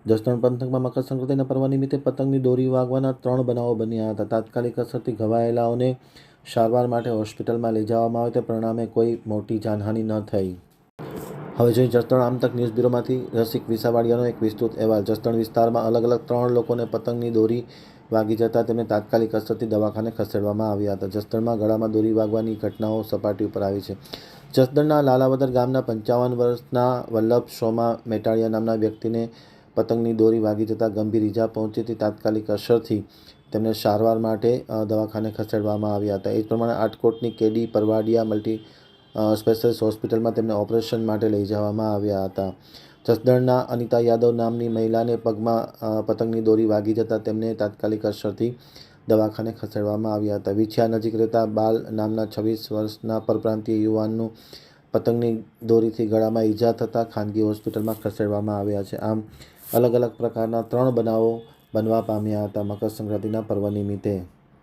જસદણ પંથકમાં મકર સંક્રાંતિના પર્વ નિમિત્તે પતંગની દોરી વાગવાના 3 બનાવો બન્યા હતા. તાત્કાલિક અસરથી ઘવાયેલાઓને સારવાર માટે હોસ્પિટલમાં લઈ જવામાં આવ્યા. પરિણામે કોઈ મોટી જાનહાનિ ન થઈ. હવે જોઈએ જસદણ આમતક ન્યૂઝ બ્યુરોમાંથી રસિક વિસાવાડિયાનો એક વિસ્તૃત અહેવાલ. જસદણ વિસ્તારમાં અલગ અલગ 3 લોકોને પતંગની દોરી વાગી જતા તેમને તાત્કાલિક અસરથી દવાખાને ખસેડવામાં આવ્યા હતા. જસદણમાં ગળામાં દોરી વાગવાની ઘટનાઓ સપાટી ઉપર આવી છે. જસદણના લાલાવદર ગામના 55 વર્ષના વલ્લભ સોમા મેટાળિયા નામના વ્યક્તિને પતંગની દોરી વાગી જતાં ગંભીર ઈજા પહોંચી હતી. તાત્કાલિક અસરથી તેમને સારવાર માટે દવાખાને ખસેડવામાં આવ્યા હતા. એ જ પ્રમાણે આટકોટની કેડી પરવાડિયા મલ્ટી સ્પેશિયાલિસ્ટ હોસ્પિટલમાં તેમને ઓપરેશન માટે લઈ જવામાં આવ્યા હતા. જસદણના અનિતા યાદવ નામની મહિલાને પગમાં પતંગની દોરી વાગી જતાં તેમને તાત્કાલિક અસરથી દવાખાને ખસેડવામાં આવ્યા હતા. વિછિયા નજીક રહેતા બાલ નામના 26 વર્ષના પરપ્રાંતીય યુવાનનું પતંગની દોરીથી ગળામાં ઈજા થતાં ખાનગી હોસ્પિટલમાં ખસેડવામાં આવ્યા છે. આમ અલગ અલગ પ્રકારના 3 બનાવો બનવા પામ્યા હતા મકર સંક્રાંતિના પર્વ નિમિત્તે.